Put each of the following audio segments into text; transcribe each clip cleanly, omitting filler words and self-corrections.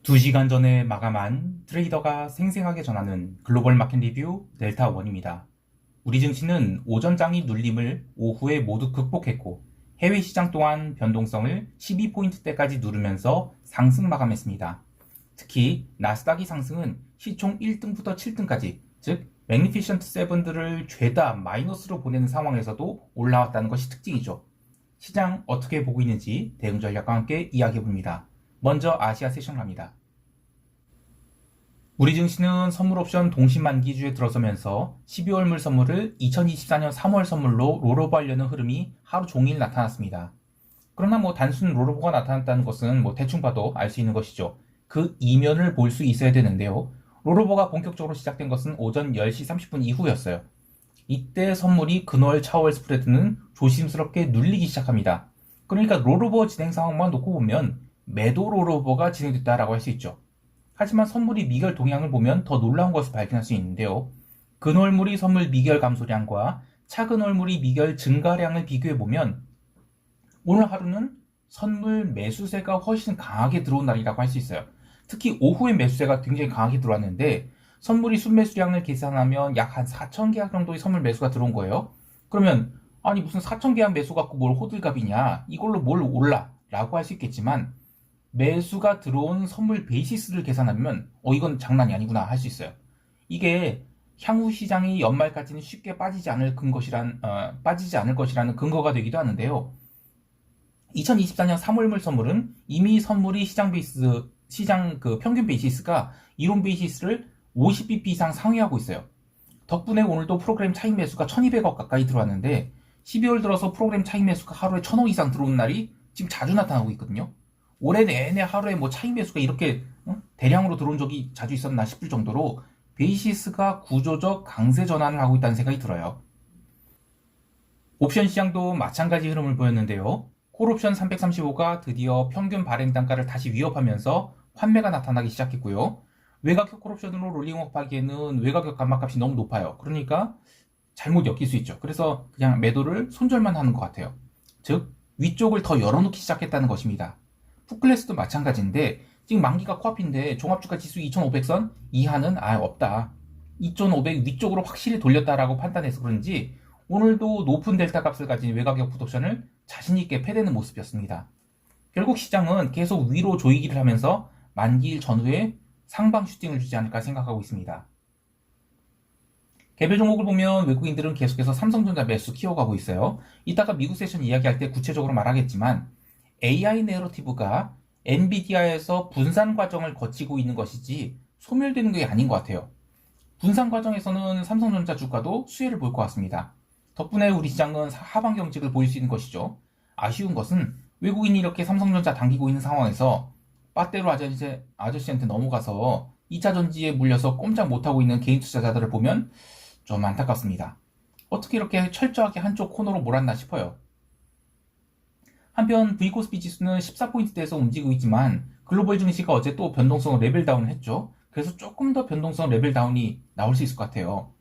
2시간 전에 마감한 트레이더가 생생하게 전하는 글로벌 마켓 리뷰 델타원입니다. 우리 증시는 오전장이 눌림을 오후에 모두 극복했고 해외 시장 또한 변동성을 12포인트대까지 누르면서 상승 마감했습니다. 특히 나스닥이 상승은 시총 1등부터 7등까지, 즉 매그니피션트 세븐들을 죄다 마이너스로 보내는 상황에서도 올라왔다는 것이 특징이죠. 시장 어떻게 보고 있는지 대응 전략과 함께 이야기해봅니다. 먼저 아시아 세션 갑니다. 우리 증시는 선물 옵션 동시 만기주에 들어서면서 12월 물 선물을 2024년 3월 선물로 롤오버하려는 흐름이 하루 종일 나타났습니다. 그러나 단순 롤오버가 나타났다는 것은 대충 봐도 알 수 있는 것이죠. 그 이면을 볼 수 있어야 되는데요. 롤오버가 본격적으로 시작된 것은 오전 10시 30분 이후였어요. 이때 선물이 근월 차월 스프레드는 조심스럽게 눌리기 시작합니다. 그러니까 롤오버 진행 상황만 놓고 보면 매도 롤오버가 진행됐다라고 할 수 있죠. 하지만 선물이 미결 동향을 보면 더 놀라운 것을 발견할 수 있는데요. 근월물이 선물 미결 감소량과 차근월물이 미결 증가량을 비교해보면 오늘 하루는 선물 매수세가 훨씬 강하게 들어온 날이라고 할 수 있어요. 특히 오후에 매수세가 굉장히 강하게 들어왔는데 선물이 순매수량을 계산하면 약 한 4,000계약 정도의 선물 매수가 들어온 거예요. 그러면 아니 무슨 4,000계약 매수 갖고 뭘 호들갑이냐, 이걸로 뭘 올라 라고 할 수 있겠지만 매수가 들어온 선물 베이시스를 계산하면 이건 장난이 아니구나 할 수 있어요. 이게 향후 시장이 연말까지는 쉽게 빠지지 않을 것이라는 근거가 되기도 하는데요. 2024년 3월물 선물은 이미 선물이 시장 평균 베이시스가 이론 베이시스를 50bp 이상 상회하고 있어요. 덕분에 오늘도 프로그램 차익 매수가 1200억 가까이 들어왔는데 12월 들어서 프로그램 차익 매수가 하루에 1000억 이상 들어오는 날이 지금 자주 나타나고 있거든요. 올해 내내 하루에 차익 매수가 이렇게 대량으로 들어온 적이 자주 있었나 싶을 정도로 베이시스가 구조적 강세 전환을 하고 있다는 생각이 들어요. 옵션 시장도 마찬가지 흐름을 보였는데요. 콜옵션 335가 드디어 평균 발행 단가를 다시 위협하면서 환매가 나타나기 시작했고요. 외곽격 콜옵션으로 롤링업 하기에는 외곽격 감마값이 너무 높아요. 그러니까 잘못 엮일 수 있죠. 그래서 그냥 매도를 손절만 하는 것 같아요. 즉 위쪽을 더 열어놓기 시작했다는 것입니다. 풋클래스도 마찬가지인데 지금 만기가 코앞인데 종합주가 지수 2500선 이하는 없다. 2500 위쪽으로 확실히 돌렸다라고 판단해서 그런지 오늘도 높은 델타 값을 가진 외곽격 풋옵션을 자신있게 패대는 모습이었습니다. 결국 시장은 계속 위로 조이기를 하면서 만기일 전후에 상방 슈팅을 주지 않을까 생각하고 있습니다. 개별 종목을 보면 외국인들은 계속해서 삼성전자 매수 키워가고 있어요. 이따가 미국 세션 이야기할 때 구체적으로 말하겠지만 AI 내러티브가 엔비디아에서 분산 과정을 거치고 있는 것이지 소멸되는 게 아닌 것 같아요. 분산 과정에서는 삼성전자 주가도 수혜를 볼 것 같습니다. 덕분에 우리 시장은 하방 경직을 보일 수 있는 것이죠. 아쉬운 것은 외국인이 이렇게 삼성전자 당기고 있는 상황에서 빠떼로 아저씨한테 넘어가서 2차전지에 물려서 꼼짝 못하고 있는 개인 투자자들을 보면 좀 안타깝습니다. 어떻게 이렇게 철저하게 한쪽 코너로 몰았나 싶어요. 한편 V코스피 지수는 14포인트대에서 움직이고 있지만 글로벌 증시가 어제 또 변동성 레벨 다운을 했죠. 그래서 조금 더 변동성 레벨 다운이 나올 수 있을 것 같아요.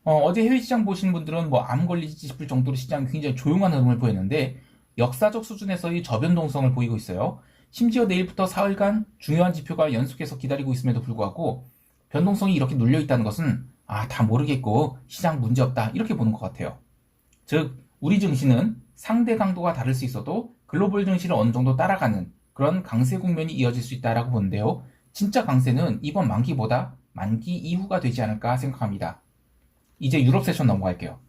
어제 해외 시장 보신 분들은 암 걸리지 싶을 정도로 시장이 굉장히 조용한 흐름을 보였는데 역사적 수준에서의 저변동성을 보이고 있어요. 심지어 내일부터 사흘간 중요한 지표가 연속해서 기다리고 있음에도 불구하고 변동성이 이렇게 눌려 있다는 것은 다 모르겠고 시장 문제없다 이렇게 보는 것 같아요. 즉 우리 증시는 상대 강도가 다를 수 있어도 글로벌 증시를 어느 정도 따라가는 그런 강세 국면이 이어질 수 있다라고 보는데요. 진짜 강세는 이번 만기보다 만기 이후가 되지 않을까 생각합니다. 이제 유럽 세션 넘어갈게요.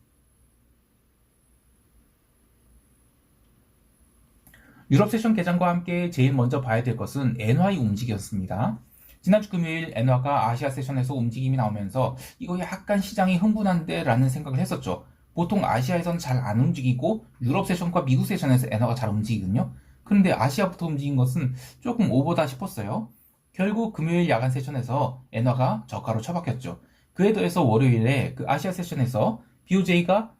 유럽 세션 개장과 함께 제일 먼저 봐야 될 것은 엔화의 움직임이었습니다. 지난주 금요일 엔화가 아시아 세션에서 움직임이 나오면서 이거 약간 시장이 흥분한데 라는 생각을 했었죠. 보통 아시아에서는 잘 안 움직이고 유럽 세션과 미국 세션에서 엔화가 잘 움직이거든요. 그런데 아시아부터 움직인 것은 조금 오버다 싶었어요. 결국 금요일 야간 세션에서 엔화가 저가로 처박혔죠. 그에 더해서 월요일에 그 아시아 세션에서 BOJ가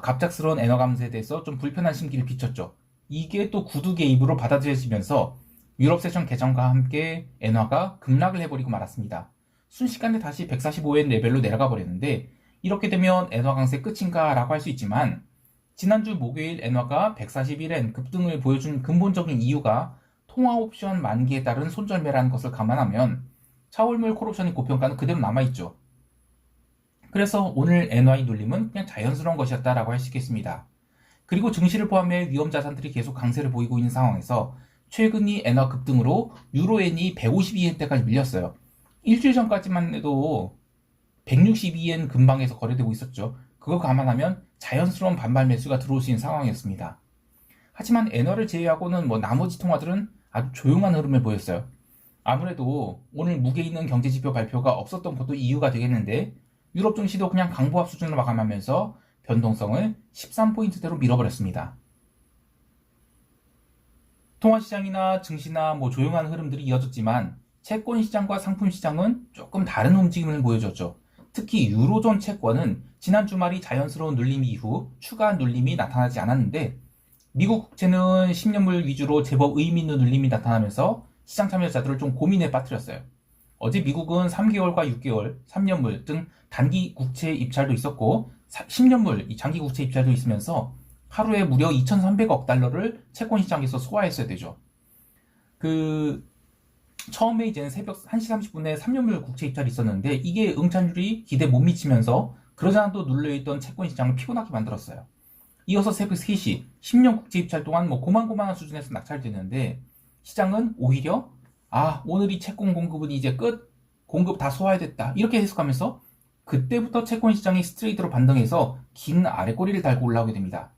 갑작스러운 엔화 감세에 대해서 좀 불편한 심기를 비췄죠. 이게 또 구두 개입으로 받아들여지면서 유럽 세션 개장과 함께 엔화가 급락을 해버리고 말았습니다. 순식간에 다시 145엔 레벨로 내려가 버렸는데 이렇게 되면 엔화 강세 끝인가 라고 할 수 있지만 지난주 목요일 엔화가 141엔 급등을 보여준 근본적인 이유가 통화 옵션 만기에 따른 손절매라는 것을 감안하면 차월물 콜옵션의 고평가는 그대로 남아있죠. 그래서 오늘 NY 눌림은 그냥 자연스러운 것이었다라고 할 수 있겠습니다. 그리고 증시를 포함해 위험 자산들이 계속 강세를 보이고 있는 상황에서 최근 이 엔화 급등으로 유로엔이 152엔대까지 밀렸어요. 일주일 전까지만 해도 162엔 근방에서 거래되고 있었죠. 그거 감안하면 자연스러운 반발 매수가 들어올 수 있는 상황이었습니다. 하지만 엔화를 제외하고는 나머지 통화들은 아주 조용한 흐름을 보였어요. 아무래도 오늘 무게 있는 경제지표 발표가 없었던 것도 이유가 되겠는데 유럽 증시도 그냥 강보합 수준으로 마감하면서 변동성을 13포인트대로 밀어버렸습니다. 통화시장이나 증시나 조용한 흐름들이 이어졌지만 채권시장과 상품시장은 조금 다른 움직임을 보여줬죠. 특히 유로존 채권은 지난 주말이 자연스러운 눌림 이후 추가 눌림이 나타나지 않았는데 미국 국채는 10년물 위주로 제법 의미 있는 눌림이 나타나면서 시장 참여자들을 좀 고민에 빠뜨렸어요. 어제 미국은 3개월과 6개월, 3년물 등 단기 국채 입찰도 있었고 10년물 장기 국채 입찰도 있으면서 하루에 무려 2,300억 달러를 채권시장에서 소화했어야 되죠. 처음에 이제는 새벽 1시 30분에 3년물 국채 입찰이 있었는데 이게 응찰률이 기대에 못 미치면서 그러지 않아도 눌려있던 채권시장을 피곤하게 만들었어요. 이어서 새벽 3시 10년 국채 입찰 동안 고만고만한 수준에서 낙찰되는데 시장은 오히려 오늘 이 채권 공급은 이제 끝, 공급 다 소화해야 됐다 이렇게 해석하면서 그때부터 채권시장이 스트레이트로 반등해서 긴 아래꼬리를 달고 올라오게 됩니다.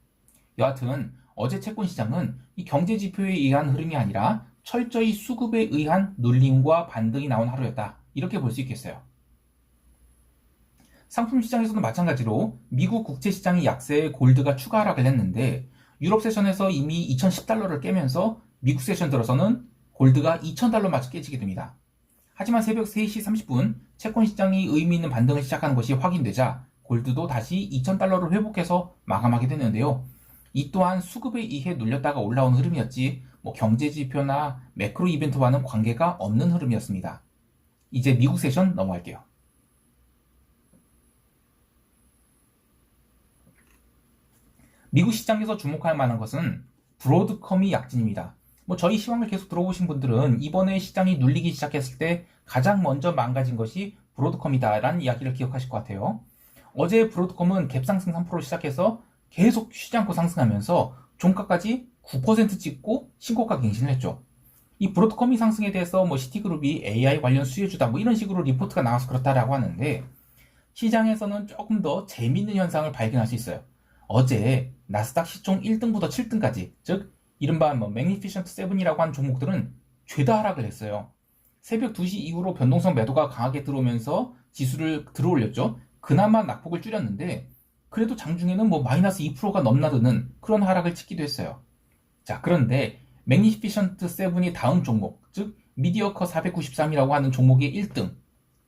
여하튼 어제 채권시장은 이 경제지표에 의한 흐름이 아니라 철저히 수급에 의한 눌림과 반등이 나온 하루였다 이렇게 볼 수 있겠어요. 상품시장에서도 마찬가지로 미국 국채시장이 약세에 골드가 추가 하락을 했는데 유럽 세션에서 이미 2010달러를 깨면서 미국 세션 들어서는 골드가 2000달러마저 깨지게 됩니다. 하지만 새벽 3시 30분 채권시장이 의미 있는 반등을 시작하는 것이 확인되자 골드도 다시 2000달러를 회복해서 마감하게 됐는데요. 이 또한 수급에 의해 눌렸다가 올라온 흐름이었지 경제지표나 매크로 이벤트와는 관계가 없는 흐름이었습니다. 이제 미국 세션 넘어갈게요. 미국 시장에서 주목할 만한 것은 브로드컴이 약진입니다. 저희 시황을 계속 들어보신 분들은 이번에 시장이 눌리기 시작했을 때 가장 먼저 망가진 것이 브로드컴이다 라는 이야기를 기억하실 것 같아요. 어제 브로드컴은 갭상승 3% 시작해서 계속 쉬지 않고 상승하면서 종가까지 9% 찍고 신고가 갱신을 했죠. 이 브로드컴이 상승에 대해서 시티그룹이 AI 관련 수혜주다 이런 식으로 리포트가 나와서 그렇다라고 하는데 시장에서는 조금 더 재미있는 현상을 발견할 수 있어요. 어제 나스닥 시총 1등부터 7등까지 즉 이른바 매그니피션트 7이라고 하는 종목들은 죄다 하락을 했어요. 새벽 2시 이후로 변동성 매도가 강하게 들어오면서 지수를 들어올렸죠. 그나마 낙폭을 줄였는데 그래도 장중에는 마이너스 2%가 넘나드는 그런 하락을 찍기도 했어요. 자, 그런데 매그니피션트 7이 다음 종목, 즉 미디어컷 493이라고 하는 종목의 1등,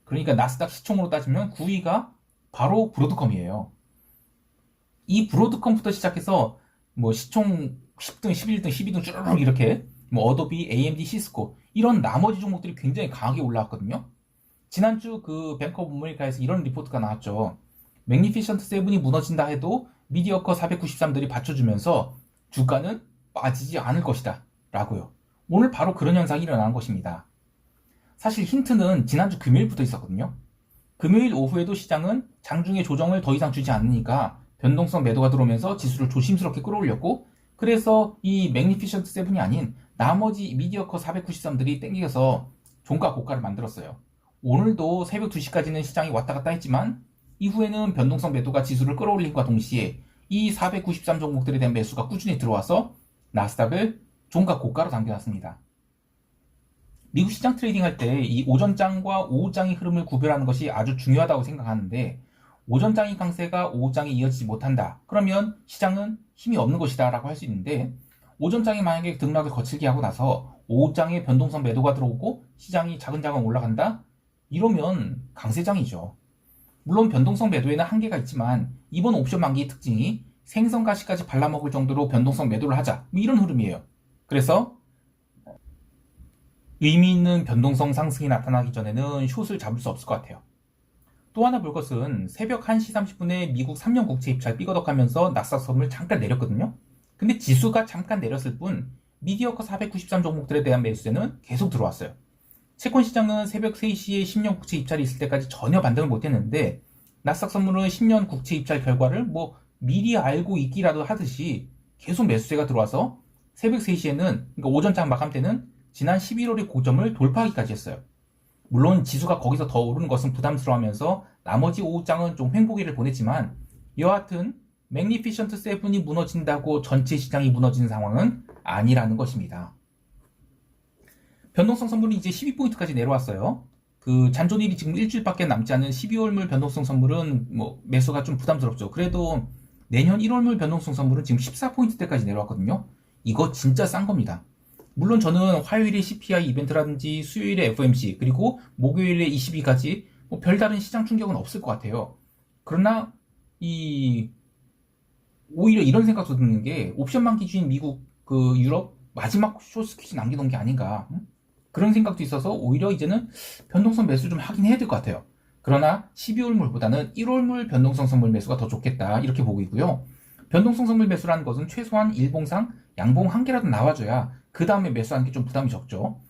그러니까 나스닥 시총으로 따지면 9위가 바로 브로드컴이에요. 이 브로드컴부터 시작해서 시총 10등, 11등, 12등 쭈르륵 이렇게 어도비, AMD, 시스코 이런 나머지 종목들이 굉장히 강하게 올라왔거든요. 지난주 뱅크 오브 아메리카에서 이런 리포트가 나왔죠. 매그니피션트 7이 무너진다 해도 미디어컷 493들이 받쳐주면서 주가는 빠지지 않을 것이다 라고요. 오늘 바로 그런 현상이 일어난 것입니다. 사실 힌트는 지난주 금요일부터 있었거든요. 금요일 오후에도 시장은 장중에 조정을 더 이상 주지 않으니까 변동성 매도가 들어오면서 지수를 조심스럽게 끌어올렸고 그래서 이 매그니피션트 7이 아닌 나머지 미디어컷 493들이 땡겨서 종가 고가를 만들었어요. 오늘도 새벽 2시까지는 시장이 왔다 갔다 했지만 이후에는 변동성 매도가 지수를 끌어올림과 동시에 이 493 종목들에 대한 매수가 꾸준히 들어와서 나스닥을 종가 고가로 당겨놨습니다. 미국 시장 트레이딩 할 때 이 오전장과 오후장의 흐름을 구별하는 것이 아주 중요하다고 생각하는데 오전장의 강세가 오후장에 이어지지 못한다. 그러면 시장은 힘이 없는 것이다 라고 할 수 있는데 오전장이 만약에 등락을 거칠게 하고 나서 오후장에 변동성 매도가 들어오고 시장이 차근차근 올라간다? 이러면 강세장이죠. 물론 변동성 매도에는 한계가 있지만 이번 옵션 만기의 특징이 생선가시까지 발라먹을 정도로 변동성 매도를 하자 이런 흐름이에요. 그래서 의미 있는 변동성 상승이 나타나기 전에는 숏을 잡을 수 없을 것 같아요. 또 하나 볼 것은 새벽 1시 30분에 미국 3년 국채 입찰 삐거덕하면서 나스닥 선물 잠깐 내렸거든요. 근데 지수가 잠깐 내렸을 뿐 미디어가 493 종목들에 대한 매수세는 계속 들어왔어요. 채권 시장은 새벽 3시에 10년 국채 입찰이 있을 때까지 전혀 반등을 못했는데 나스닥 선물은 10년 국채 입찰 결과를 미리 알고 있기라도 하듯이 계속 매수세가 들어와서 새벽 3시에는, 그러니까 오전장 마감 때는 지난 11월의 고점을 돌파하기까지 했어요. 물론 지수가 거기서 더 오르는 것은 부담스러워하면서 나머지 오후장은 좀 횡보기를 보냈지만 여하튼 매그니피션트 세븐이 무너진다고 전체 시장이 무너지는 상황은 아니라는 것입니다. 변동성 선물이 이제 12포인트까지 내려왔어요. 그 잔존일이 지금 일주일밖에 남지 않은 12월물 변동성 선물은 매수가 좀 부담스럽죠. 그래도 내년 1월물 변동성 선물은 지금 14포인트대까지 내려왔거든요. 이거 진짜 싼 겁니다. 물론 저는 화요일에 CPI 이벤트라든지 수요일에 FOMC 그리고 목요일에 ECB까지 별다른 시장 충격은 없을 것 같아요. 그러나 오히려 이런 생각도 드는 게 옵션만 기준인 미국 유럽 마지막 숏스퀴즈 남겨놓은 게 아닌가, 그런 생각도 있어서 오히려 이제는 변동성 매수 좀 하긴 해야 될 것 같아요. 그러나 12월물보다는 1월물 변동성 선물 매수가 더 좋겠다 이렇게 보고 있고요. 변동성 선물 매수라는 것은 최소한 일봉상 양봉 한 개라도 나와줘야 그 다음에 매수하는 게 좀 부담이 적죠.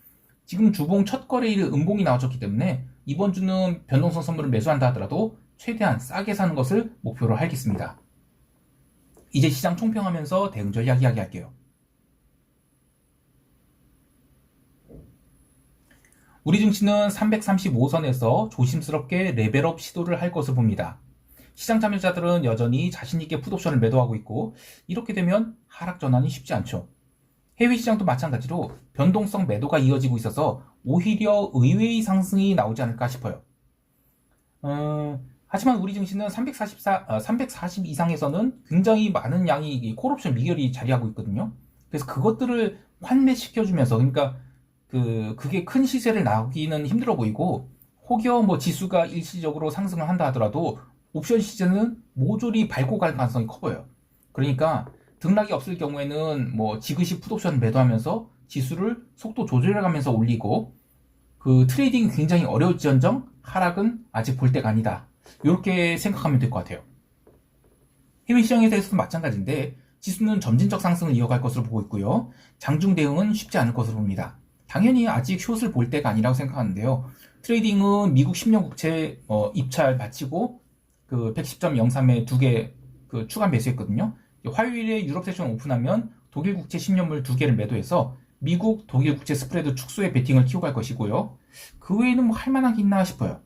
지금 주봉 첫 거래일에 음봉이 나와줬기 때문에 이번 주는 변동성 선물을 매수한다 하더라도 최대한 싸게 사는 것을 목표로 하겠습니다. 이제 시장 총평하면서 대응 전략 이야기할게요. 우리 증시는 335선에서 조심스럽게 레벨업 시도를 할 것을 봅니다. 시장 참여자들은 여전히 자신있게 풋옵션을 매도하고 있고 이렇게 되면 하락 전환이 쉽지 않죠. 해외 시장도 마찬가지로 변동성 매도가 이어지고 있어서 오히려 의외의 상승이 나오지 않을까 싶어요. 하지만 우리 증시는 340 이상에서는 굉장히 많은 양이 콜옵션 미결이 자리하고 있거든요. 그래서 그것들을 환매시켜주면서, 그러니까 그게 큰 시세를 나오기는 힘들어 보이고 혹여 지수가 일시적으로 상승을 한다 하더라도 옵션 시세는 모조리 밟고 갈 가능성이 커 보여요. 그러니까 등락이 없을 경우에는 지그시 풋옵션 매도하면서 지수를 속도 조절해가면서 올리고 트레이딩이 굉장히 어려울지언정 하락은 아직 볼 때가 아니다, 이렇게 생각하면 될 것 같아요. 해외 시장에 대해서도 마찬가지인데 지수는 점진적 상승을 이어갈 것으로 보고 있고요. 장중 대응은 쉽지 않을 것으로 봅니다. 당연히 아직 숏을 볼 때가 아니라고 생각하는데요. 트레이딩은 미국 10년 국채 입찰 마치고 110.03에 2개 추가 매수했거든요. 화요일에 유럽 세션 오픈하면 독일 국채 10년물 2개를 매도해서 미국 독일 국채 스프레드 축소에 베팅을 키우고 갈 것이고요. 그 외에는 할 만한 게 있나 싶어요.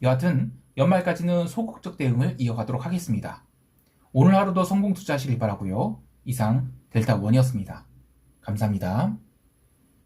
여하튼 연말까지는 소극적 대응을 이어가도록 하겠습니다. 오늘 하루도 성공 투자하시길 바라고요. 이상 델타원이었습니다. 감사합니다.